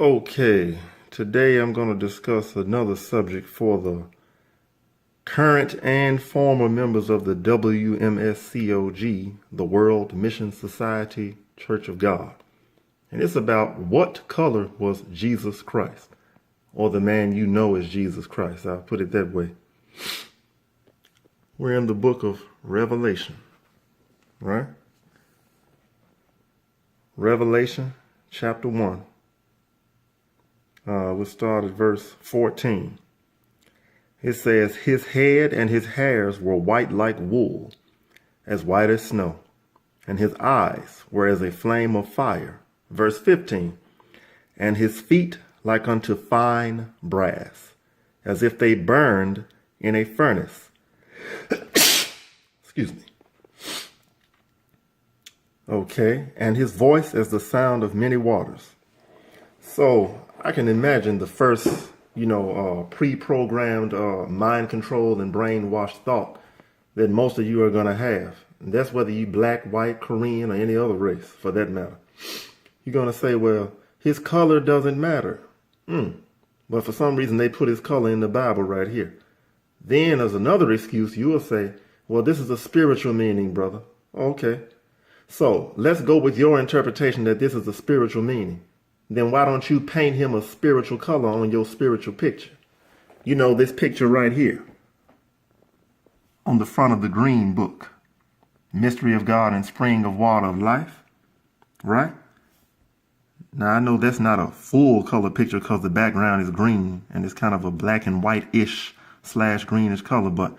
Okay, today I'm going to discuss another subject for the current and former members of the WMSCOG, the World Mission Society Church of God. And it's about what color was Jesus Christ, or the man you know as Jesus Christ. I'll put it that way. We're in the book of Revelation, right? Revelation chapter 1. We'll start at verse 14. It says, his head and his hairs were white like wool, as white as snow, and his eyes were as a flame of fire. Verse 15, and his feet like unto fine brass, as if they burned in a furnace. Excuse me. Okay, and his voice as the sound of many waters. So I can imagine the first, pre-programmed mind control and brainwashed thought that most of you are going to have. And that's whether you black, white, Korean, or any other race for that matter. You're going to say, well, his color doesn't matter. But for some reason they put his color in the Bible right here. Then as another excuse, you will say, well, this is a spiritual meaning, brother. Okay. So let's go with your interpretation that this is a spiritual meaning. Then why don't you paint him a spiritual color on your spiritual picture? You know, this picture right here on the front of the green book, Mystery of God and Spring of Water of Life, right? Now, I know that's not a full color picture because the background is green and it's kind of a black and white-ish / greenish color, but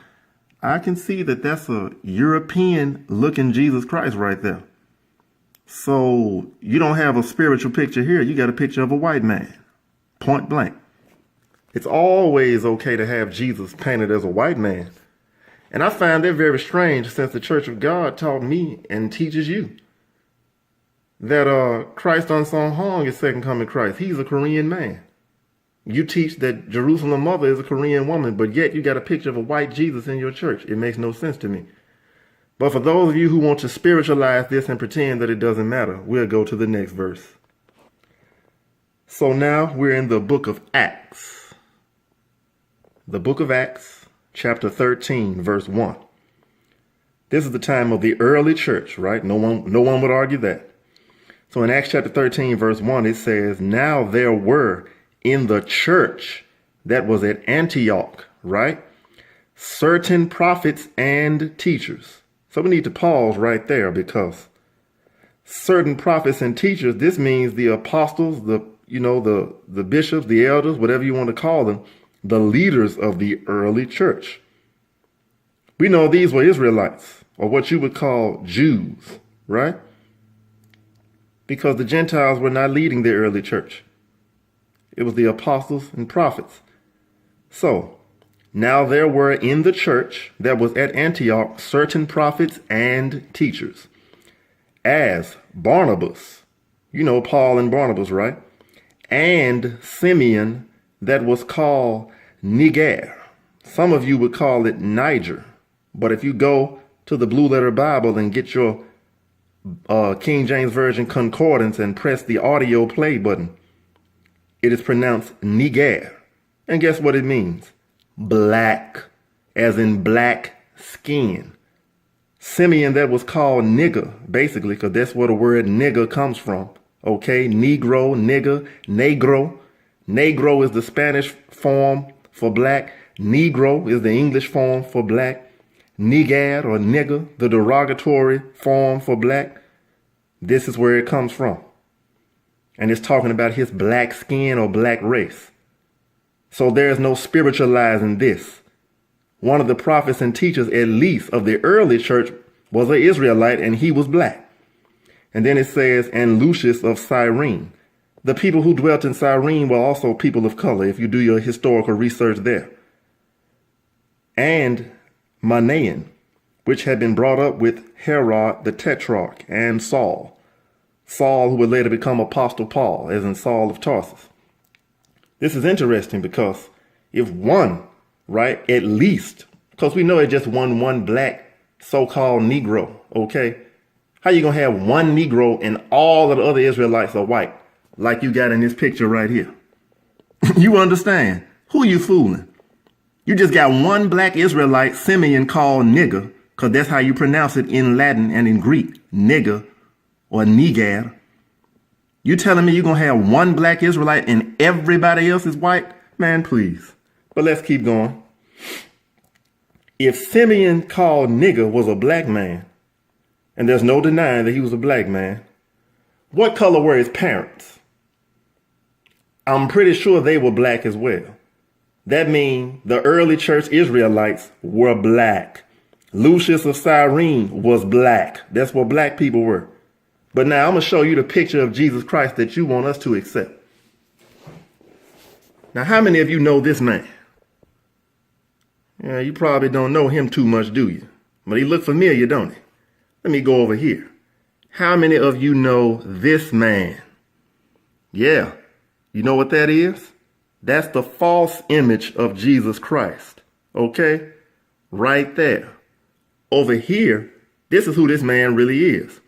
I can see that that's a European looking Jesus Christ right there. So you don't have a spiritual picture here. You got a picture of a white man, point blank. It's always okay to have Jesus painted as a white man. And I find that very strange since the Church of God taught me and teaches you that Christ unsung Hong is second coming Christ. He's a Korean man. You teach that Jerusalem mother is a Korean woman, but yet you got a picture of a white Jesus in your church. It makes no sense to me. But for those of you who want to spiritualize this and pretend that it doesn't matter, we'll go to the next verse. So now we're in the book of Acts. The book of Acts, chapter 13, verse 1. This is the time of the early church, right? No one would argue that. So in Acts chapter 13, verse 1, it says, now there were in the church that was at Antioch, right, certain prophets and teachers. So we need to pause right there because certain prophets and teachers, this means the apostles, the bishops, the elders, whatever you want to call them, the leaders of the early church. We know these were Israelites, or what you would call Jews, right? Because the Gentiles were not leading the early church. It was the apostles and prophets. So now there were in the church that was at Antioch certain prophets and teachers, as Barnabas, Paul and Barnabas, right? And Simeon that was called Niger. Some of you would call it Niger. But if you go to the Blue Letter Bible and get your King James Version concordance and press the audio play button, it is pronounced Niger. And guess what it means? Black, as in black skin. Simeon that was called nigger, basically, because that's where the word nigger comes from. Okay, Negro, nigger, negro. Negro is the Spanish form for black. Negro is the English form for black. Nigar or nigger, the derogatory form for black. This is where it comes from. And it's talking about his black skin or black race. So there's no spiritualizing this. One of the prophets and teachers, at least of the early church, was an Israelite and he was black. And then it says, and Lucius of Cyrene. The people who dwelt in Cyrene were also people of color, if you do your historical research there. And Manaen, which had been brought up with Herod the Tetrarch and Saul. Saul, who would later become Apostle Paul, as in Saul of Tarsus. This is interesting because if one, right, at least, because we know it's just one black so-called Negro, okay? How you going to have one Negro and all of the other Israelites are white? like you got in this picture right here. You understand? Who you fooling? You just got one black Israelite, Simeon, called nigger, because that's how you pronounce it in Latin and in Greek, nigger or niger. You telling me you're going to have one black Israelite and everybody else is white? Man, please. But let's keep going. If Simeon called nigger was a black man, and there's no denying that he was a black man, what color were his parents? I'm pretty sure they were black as well. That means the early church Israelites were black. Lucius of Cyrene was black. That's what black people were. But now I'm going to show you the picture of Jesus Christ that you want us to accept. Now, how many of you know this man? Yeah, you probably don't know him too much, do you? But he look familiar, don't he? Let me go over here. How many of you know this man? Yeah, you know what that is? That's the false image of Jesus Christ. Okay? Right there. Over here, this is who this man really is.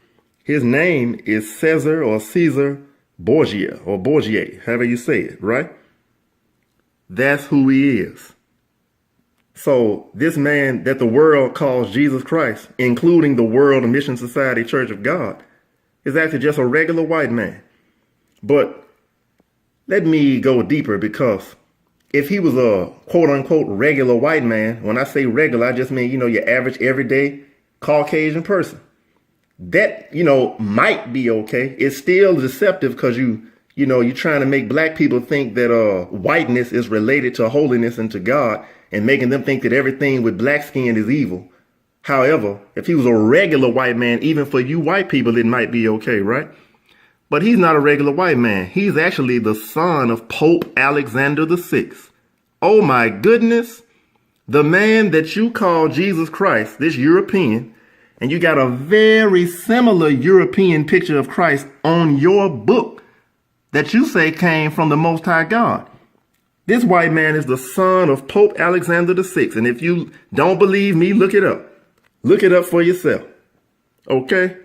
His name is Caesar Borgia, or Borgia, however you say it, right? That's who he is. So this man that the world calls Jesus Christ, including the World Mission Society Church of God, is actually just a regular white man. But let me go deeper, because if he was a quote unquote regular white man, when I say regular, I just mean, your average everyday Caucasian person. That, might be okay. It's still deceptive because you're trying to make black people think that whiteness is related to holiness and to God, and making them think that everything with black skin is evil. However, if he was a regular white man, even for you white people, it might be okay, right? But he's not a regular white man. He's actually the son of Pope Alexander VI. Oh my goodness. The man that you call Jesus Christ, this European, and you got a very similar European picture of Christ on your book that you say came from the Most High God. This white man is the son of Pope Alexander VI. And if you don't believe me, look it up. Look it up for yourself. Okay?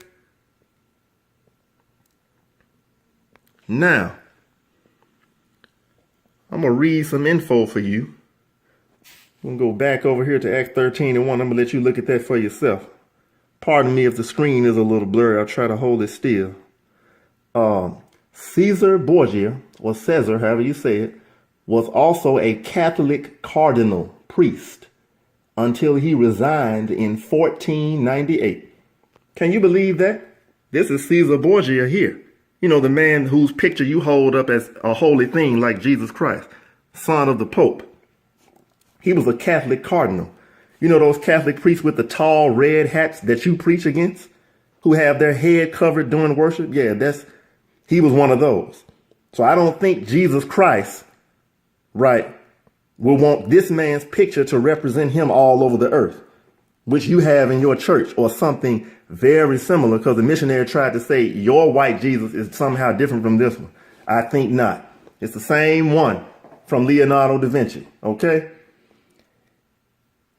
Now, I'm going to read some info for you. I'm going to go back over here to Acts 13:1. I'm going to let you look at that for yourself. Pardon me if the screen is a little blurry. I'll try to hold it still. Caesar Borgia, or Caesar, however you say it, was also a Catholic cardinal priest until he resigned in 1498. Can you believe that? This is Caesar Borgia here. The man whose picture you hold up as a holy thing like Jesus Christ, son of the Pope. He was a Catholic cardinal. Those Catholic priests with the tall red hats that you preach against, who have their head covered during worship? Yeah, he was one of those. So I don't think Jesus Christ, right, will want this man's picture to represent him all over the earth, which you have in your church, or something very similar, because the missionary tried to say your white Jesus is somehow different from this one. I think not. It's the same one from Leonardo da Vinci, okay?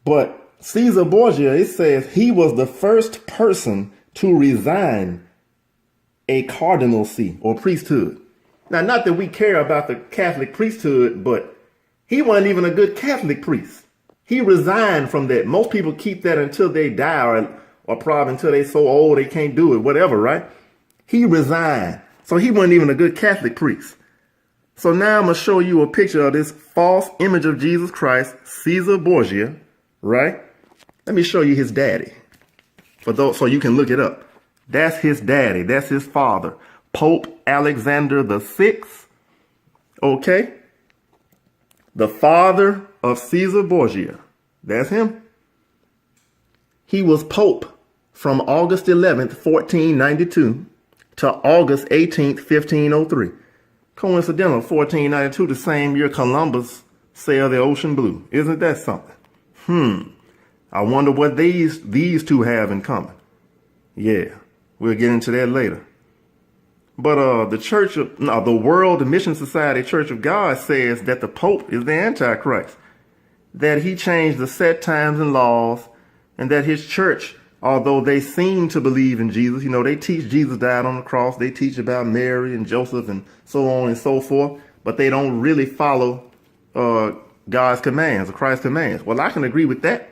But Caesar Borgia, it says he was the first person to resign a cardinalcy or priesthood. Now, not that we care about the Catholic priesthood, but he wasn't even a good Catholic priest. He resigned from that. Most people keep that until they die, or probably until they're so old they can't do it, whatever, right? He resigned. So he wasn't even a good Catholic priest. So now I'm going to show you a picture of this false image of Jesus Christ, Caesar Borgia, right? Let me show you his daddy, for those, so you can look it up. That's his daddy. That's his father, Pope Alexander VI. Okay? The father of Caesar Borgia. That's him. He was Pope from August 11th, 1492 to August 18th, 1503. Coincidental, 1492, the same year Columbus sailed the ocean blue. Isn't that something? I wonder what these two have in common. Yeah, we'll get into that later. But the World Mission Society Church of God says that the Pope is the Antichrist, that he changed the set times and laws, and that his church although they seem to believe in Jesus. You know, they teach Jesus died on the cross. They teach about Mary and Joseph and so on and so forth, but they don't really follow God's commands or Christ's commands. Well, I can agree with that.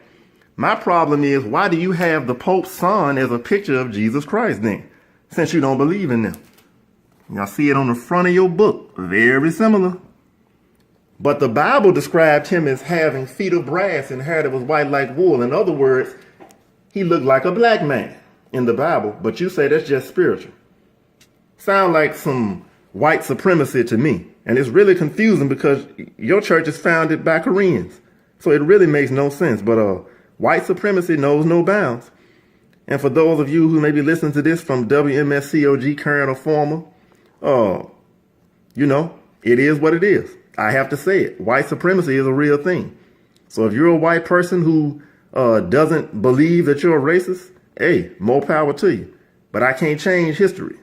My problem is, why do you have the Pope's son as a picture of Jesus Christ then, since you don't believe in them? Y'all see it on the front of your book. Very similar. But the Bible described him as having feet of brass and hair that was white like wool. In other words, he looked like a black man in the Bible, but you say that's just spiritual. Sound like some white supremacy to me. And it's really confusing because your church is founded by Koreans. So it really makes no sense. But white supremacy knows no bounds. And for those of you who may be listening to this from WMSCOG, current or former, you know, it is what it is. I have to say it. White supremacy is a real thing. So if you're a white person who doesn't believe that you're a racist, hey, more power to you. But I can't change history.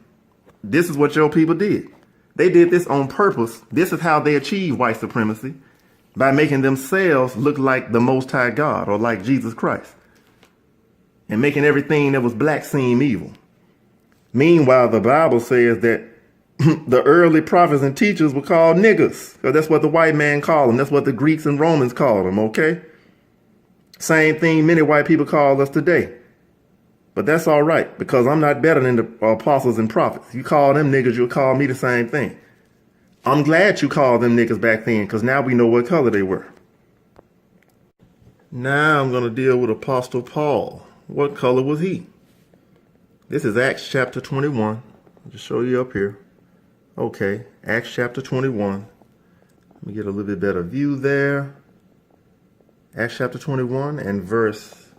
This is what your people did. They did this on purpose. This is how they achieved white supremacy, by making themselves look like the Most High God or like Jesus Christ, and making everything that was black seem evil. Meanwhile, the Bible says that the early prophets and teachers were called niggers, because that's what the white man called them. That's what the Greeks and Romans called them, okay? Same thing many white people call us today. But that's all right, because I'm not better than the apostles and prophets. You call them niggas, you'll call me the same thing. I'm glad you called them niggas back then, because now we know what color they were. Now I'm going to deal with Apostle Paul. What color was he? This is Acts chapter 21. I'll just show you up here. Okay, Acts chapter 21. Let me get a little bit better view there. Acts chapter 21 and verse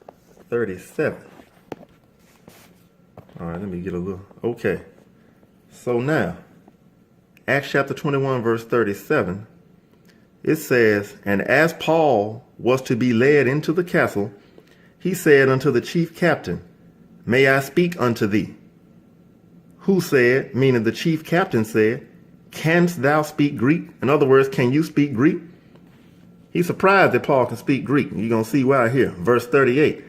37. All right, let me get a little. Okay. So now, Acts chapter 21, verse 37, it says, "And as Paul was to be led into the castle, he said unto the chief captain, May I speak unto thee? Who said," meaning the chief captain said, "Canst thou speak Greek?" In other words, can you speak Greek? He's surprised that Paul can speak Greek. You're going to see why here. Verse 38,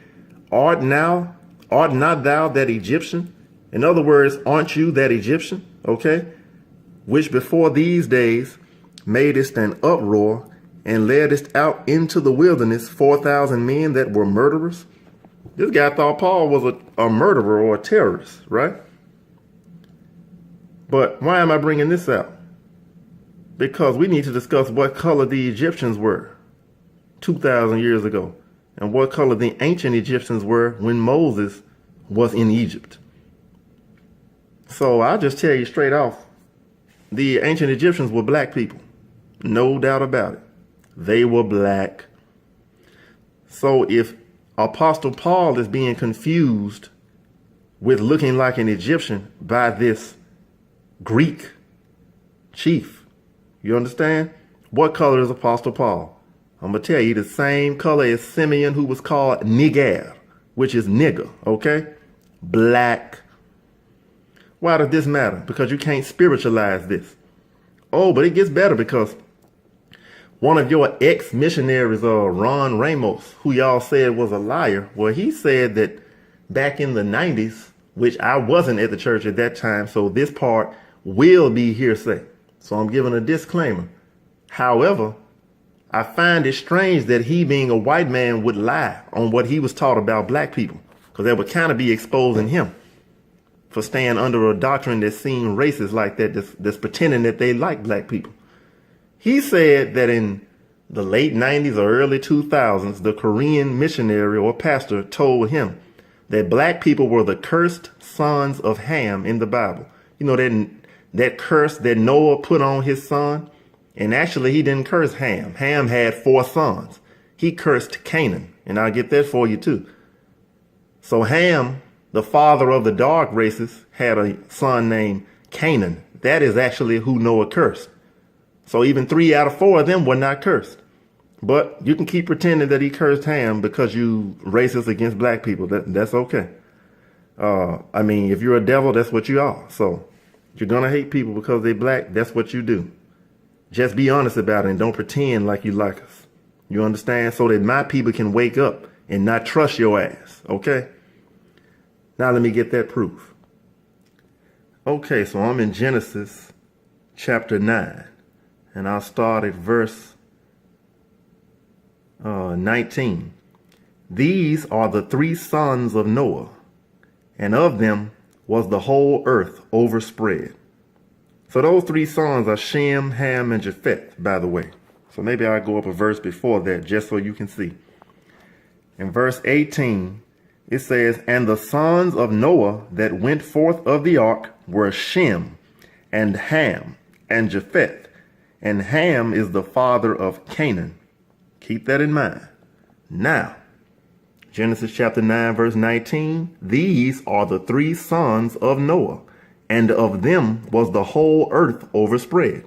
Art not thou that Egyptian? In other words, aren't you that Egyptian? Okay. Which before these days madest an uproar and leddest out into the wilderness 4,000 men that were murderers. This guy thought Paul was a murderer or a terrorist, right? But why am I bringing this out? Because we need to discuss what color the Egyptians were 2,000 years ago, and what color the ancient Egyptians were when Moses was in Egypt. So I'll just tell you straight off, the ancient Egyptians were black people. No doubt about it. They were black. So if Apostle Paul is being confused with looking like an Egyptian by this Greek chief, you understand? What color is Apostle Paul? I'm going to tell you the same color as Simeon, who was called Niger, which is nigger, okay? Black. Why does this matter? Because you can't spiritualize this. Oh, but it gets better, because one of your ex-missionaries, Ron Ramos, who y'all said was a liar, well, he said that back in the 90s, which I wasn't at the church at that time, so this part will be hearsay. So I'm giving a disclaimer. However, I find it strange that he, being a white man, would lie on what he was taught about black people, because that would kind of be exposing him for staying under a doctrine that seemed racist like that, that's pretending that they like black people. He said that in the late 90s or early 2000s, the Korean missionary or pastor told him that black people were the cursed sons of Ham in the Bible. You know, that curse that Noah put on his son. And actually, he didn't curse Ham. Ham had 4 sons. He cursed Canaan. And I'll get that for you, too. So Ham, the father of the dark races, had a son named Canaan. That is actually who Noah cursed. So even 3 out of 4 of them were not cursed. But you can keep pretending that he cursed Ham because you racist against black people. That's okay. I mean, if you're a devil, that's what you are. So if you're going to hate people because they're black, that's what you do. Just be honest about it and don't pretend like you like us. You understand? So that my people can wake up and not trust your ass. Okay? Now let me get that proof. Okay, so I'm in Genesis chapter 9, and I'll start at verse 19. These are the 3 sons of Noah, and of them was the whole earth overspread. So those 3 sons are Shem, Ham, and Japheth, by the way. So maybe I'll go up a verse before that just so you can see. In verse 18, it says, and the sons of Noah that went forth of the ark were Shem, and Ham, and Japheth. And Ham is the father of Canaan. Keep that in mind. Now, Genesis chapter 9, verse 19, these are the 3 sons of Noah, and of them was the whole earth overspread.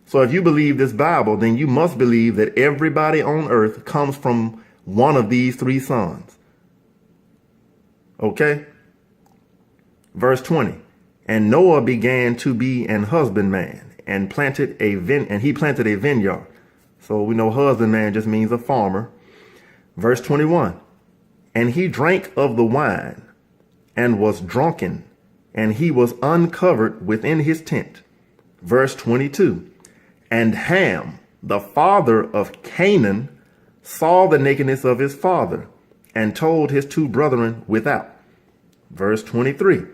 So if you believe this Bible, then you must believe that everybody on earth comes from one of these 3 sons. Okay? Verse 20, and Noah began to be an husbandman, and he planted a vineyard. So we know husbandman just means a farmer. Verse 21, and he drank of the wine, and was drunken, and he was uncovered within his tent. Verse 22, and Ham, the father of Canaan, saw the nakedness of his father, and told his 2 brethren without. Verse 23,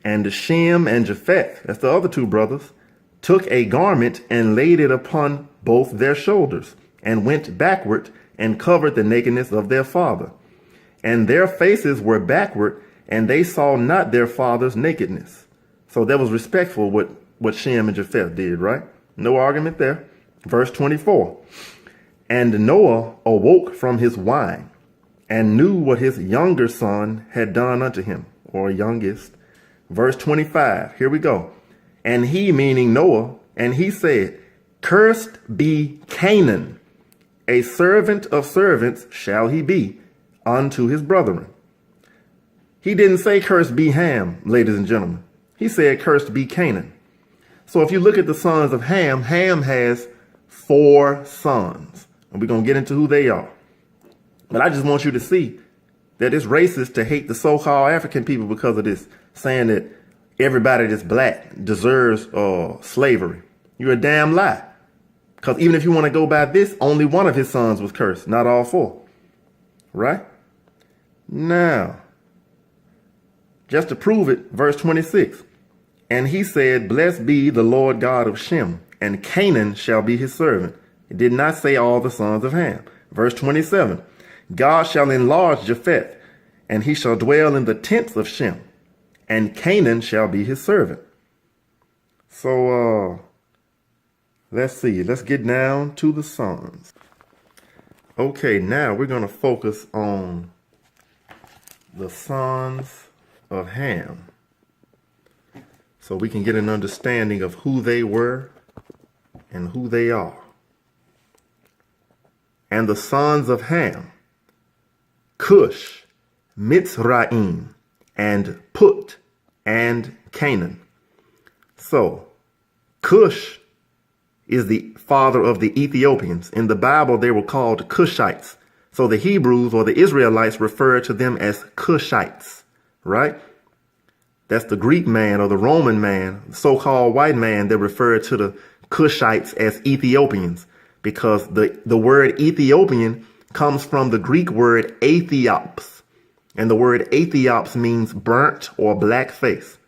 and Shem and Japheth, that's the other 2 brothers, took a garment and laid it upon both their shoulders, and went backward and covered the nakedness of their father. And their faces were backward, and they saw not their father's nakedness. So that was respectful what Shem and Japheth did, right? No argument there. Verse 24, and Noah awoke from his wine, and knew what his younger son had done unto him, or youngest. Verse 25, here we go. And he, meaning Noah, and he said, cursed be Canaan, a servant of servants shall he be unto his brethren. He didn't say cursed be Ham, ladies and gentlemen. He said cursed be Canaan. So if you look at the sons of Ham, Ham has 4 sons. And we're going to get into who they are. But I just want you to see that it's racist to hate the so-called African people because of this, saying that everybody that's black deserves slavery. You're a damn lie. Because even if you want to go by this, only one of his sons was cursed, not all 4. Right? Now, just to prove it, verse 26. And he said, blessed be the Lord God of Shem, and Canaan shall be his servant. It did not say all the sons of Ham. Verse 27. God shall enlarge Japheth, and he shall dwell in the tents of Shem, and Canaan shall be his servant. So, let's see. Let's get down to the sons. Okay, now we're going to focus on the sons of Ham, so we can get an understanding of who they were and who they are. And the sons of Ham, Cush, Mizraim, and Put, and Canaan. So, Cush is the father of the Ethiopians. In the Bible, they were called Cushites. So the Hebrews or the Israelites refer to them as Cushites, right? That's the Greek man or the Roman man, the so-called white man that referred to the Cushites as Ethiopians, because the word Ethiopian comes from the Greek word Aethiops. And the word Aethiops means burnt or black face.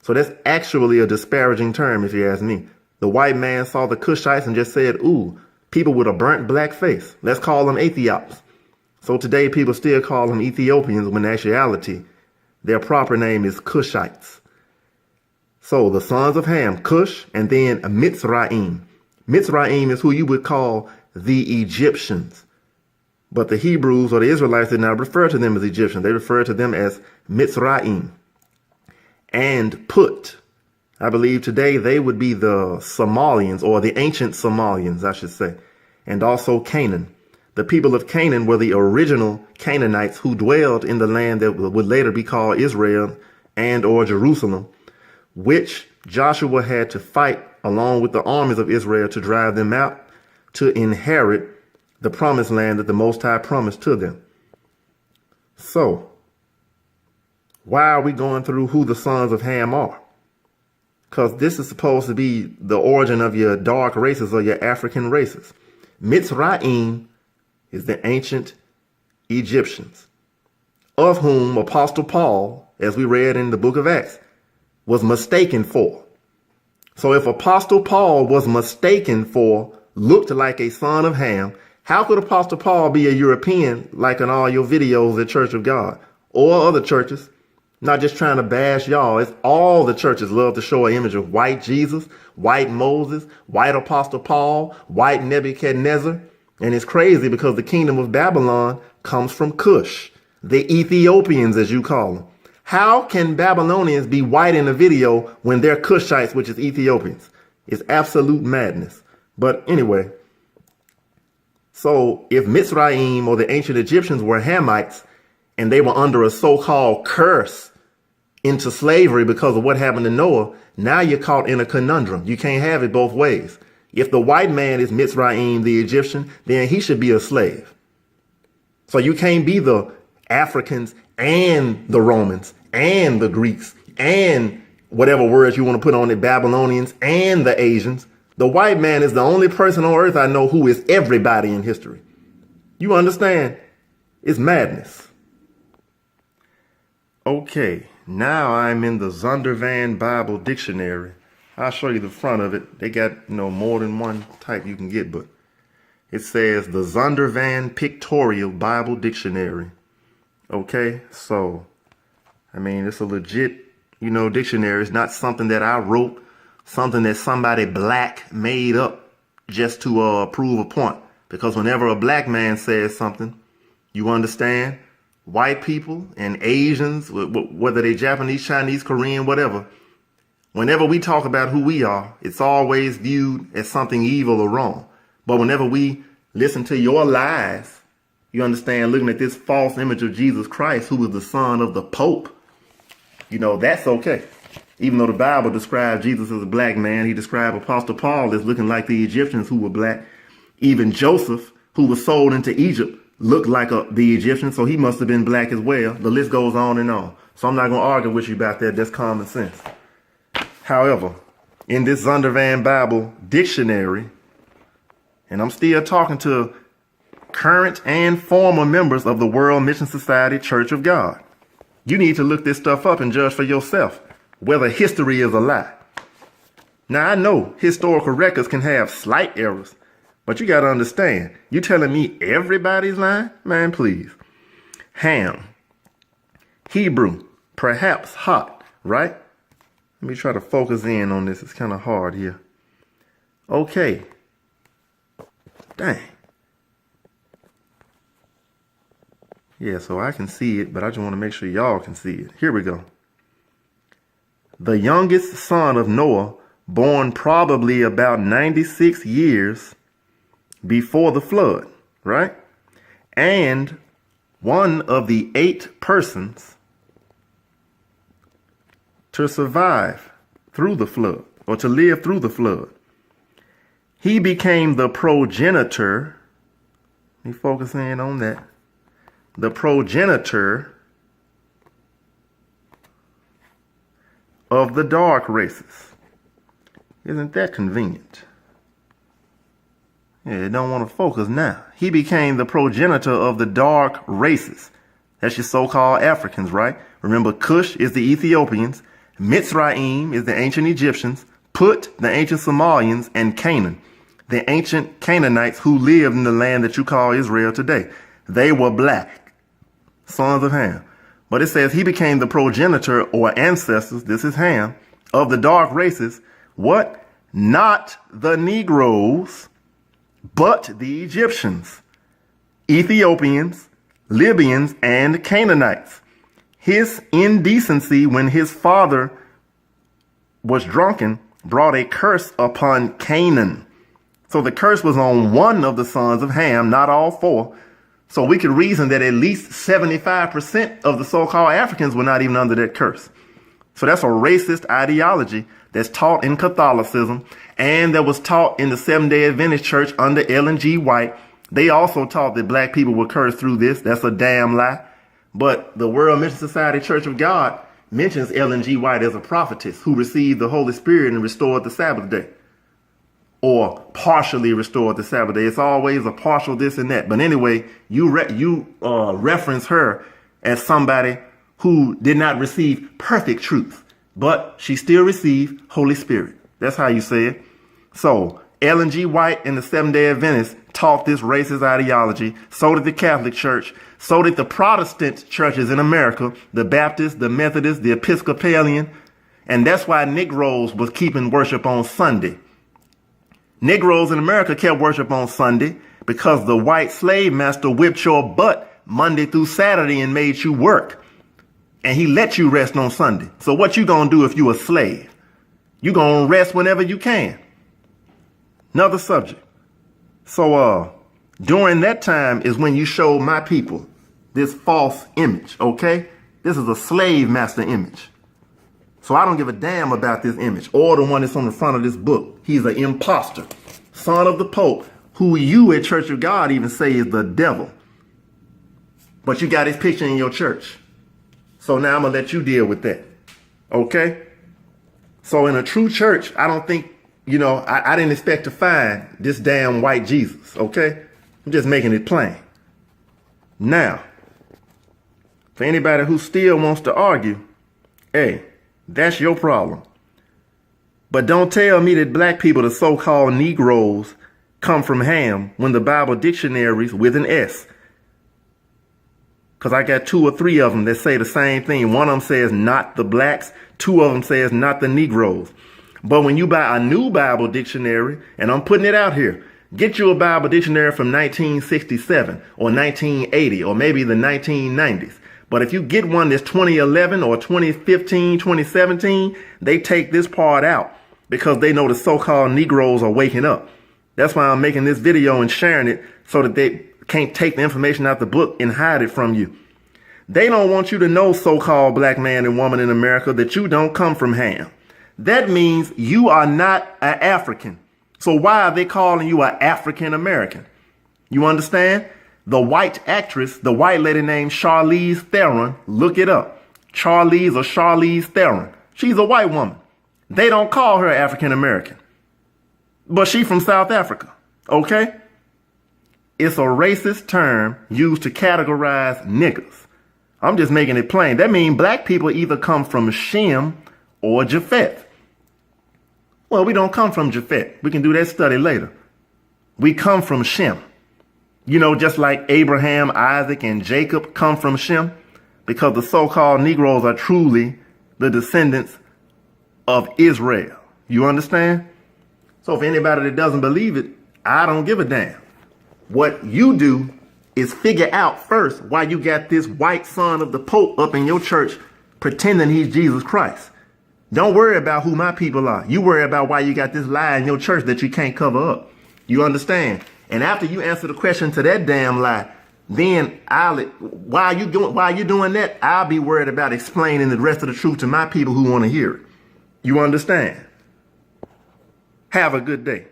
So that's actually a disparaging term, if you ask me. The white man saw the Cushites and just said, ooh, people with a burnt black face. Let's call them Aethiops. So today people still call them Ethiopians when in actuality their proper name is Cushites. So the sons of Ham, Cush, and then Mizraim. Mizraim is who you would call the Egyptians. But the Hebrews or the Israelites did not refer to them as Egyptians. They referred to them as Mizraim. And Put. I believe today they would be the Somalians, or the ancient Somalians, I should say. And also Canaan. The people of Canaan were the original Canaanites who dwelled in the land that would later be called Israel and or Jerusalem, which Joshua had to fight along with the armies of Israel to drive them out to inherit the promised land that the Most High promised to them. So, Why are we going through who the sons of Ham are? Because this is supposed to be the origin of your dark races or your African races. Mizraim is the ancient Egyptians, of whom Apostle Paul, as we read in the book of Acts, was mistaken for. So if Apostle Paul was mistaken for, looked like a son of Ham, how could Apostle Paul be a European like in all your videos at Church of God or other churches? Not just trying to bash y'all. It's all the churches love to show an image of white Jesus, white Moses, white Apostle Paul, white Nebuchadnezzar. And it's crazy because the kingdom of Babylon comes from Cush, the Ethiopians, as you call them. How can Babylonians be white in a video when they're Cushites, which is Ethiopians? It's absolute madness. But anyway, so if Mizraim or the ancient Egyptians were Hamites and they were under a so-called curse into slavery because of what happened to Noah, now you're caught in a conundrum. You can't have it both ways. If the white man is Mizraim, the Egyptian, then he should be a slave. So you can't be the Africans and the Romans and the Greeks and whatever words you want to put on it, Babylonians and the Asians. The white man is the only person on earth I know who is everybody in history. You understand? It's madness. Okay, now I'm in the Zondervan Bible Dictionary. I'll show you the front of it. They got, more than one type you can get, but it says the Zondervan Pictorial Bible Dictionary. Okay, so, it's a legit, dictionary. It's not something that I wrote, something that somebody black made up just to prove a point. Because whenever a black man says something, you understand, white people and Asians, whether they Japanese, Chinese, Korean, whatever, whenever we talk about who we are, it's always viewed as something evil or wrong. But whenever we listen to your lies, you understand, looking at this false image of Jesus Christ, who was the son of the Pope, that's okay. Even though the Bible describes Jesus as a black man, he described Apostle Paul as looking like the Egyptians who were black. Even Joseph, who was sold into Egypt, looked like the Egyptian, so he must have been black as well. The list goes on and on. So I'm not going to argue with you about that. That's common sense. However, in this Zondervan Bible Dictionary, and I'm still talking to current and former members of the World Mission Society Church of God, you need to look this stuff up and judge for yourself whether history is a lie. Now, I know historical records can have slight errors, but you got to understand, you telling me everybody's lying? Man, please. Ham, Hebrew, perhaps hot, right? Let me try to focus in on this. It's kind of hard here. Okay. Dang. Yeah, so I can see it, but I just want to make sure y'all can see it. Here we go. The youngest son of Noah, born probably about 96 years before the flood, right? And one of the 8 persons to survive through the flood, or to live through the flood. He became the progenitor. Let me focus in on that. The progenitor of the dark races. Isn't that convenient? Yeah, don't want to focus now. He became the progenitor of the dark races. That's your so-called Africans, right? Remember, Cush is the Ethiopians, Mizraim is the ancient Egyptians, Put, the ancient Somalians, and Canaan, the ancient Canaanites who lived in the land that you call Israel today. They were black, sons of Ham. But it says he became the progenitor or ancestors, this is Ham, of the dark races. What? Not the Negroes, but the Egyptians, Ethiopians, Libyans, and Canaanites. His indecency when his father was drunken brought a curse upon Canaan. So the curse was on one of the sons of Ham, not all 4. So we could reason that at least 75% of the so-called Africans were not even under that curse. So that's a racist ideology that's taught in Catholicism and that was taught in the Seventh-day Adventist Church under Ellen G. White. They also taught that black people were cursed through this. That's a damn lie. But the World Mission Society Church of God mentions Ellen G. White as a prophetess who received the Holy Spirit and restored the Sabbath day, or partially restored the Sabbath day. It's always a partial this and that. But anyway, you reference her as somebody who did not receive perfect truth, but she still received Holy Spirit. That's how you say it. So Ellen G. White and the Seventh-day Adventists taught this racist ideology. So did the Catholic Church. So did the Protestant churches in America, the Baptist, the Methodist, the Episcopalian. And that's why Negroes was keeping worship on Sunday. Negroes in America kept worship on Sunday because the white slave master whipped your butt Monday through Saturday and made you work. And he let you rest on Sunday. So what you gonna do if you a slave? You gonna rest whenever you can. Another subject. So during that time is when you showed my people this false image, okay? This is a slave master image. So I don't give a damn about this image or the one that's on the front of this book. He's an imposter, son of the Pope, who you at Church of God even say is the devil. But you got his picture in your church. So now I'm going to let you deal with that. Okay? So in a true church, I don't think, I didn't expect to find this damn white Jesus. Okay? I'm just making it plain. Now, for anybody who still wants to argue, hey, that's your problem. But don't tell me that black people, the so-called Negroes, come from Ham when the Bible dictionaries with an S. Because I got 2 or 3 of them that say the same thing. One of them says not the blacks. 2 of them says not the Negroes. But when you buy a new Bible dictionary, and I'm putting it out here, get you a Bible dictionary from 1967 or 1980 or maybe the 1990s. But if you get one that's 2011 or 2015, 2017, they take this part out because they know the so-called Negroes are waking up. That's why I'm making this video and sharing it so that they can't take the information out the book and hide it from you. They don't want you to know, so-called black man and woman in America, that you don't come from Ham. That means you are not an African. So why are they calling you an African American? You understand? The white actress, the white lady named Charlize Theron, look it up. Charlize Theron. She's a white woman. They don't call her African American. But she's from South Africa. Okay? It's a racist term used to categorize niggas. I'm just making it plain. That means black people either come from Shem or Japheth. Well, we don't come from Japheth. We can do that study later. We come from Shem. Just like Abraham, Isaac, and Jacob come from Shem, because the so-called Negroes are truly the descendants of Israel. You understand? So if anybody that doesn't believe it, I don't give a damn. What you do is figure out first why you got this white son of the Pope up in your church pretending he's Jesus Christ. Don't worry about who my people are. You worry about why you got this lie in your church that you can't cover up. You understand? And after you answer the question to that damn lie, then why you doing that? I'll be worried about explaining the rest of the truth to my people who want to hear it. You understand? Have a good day.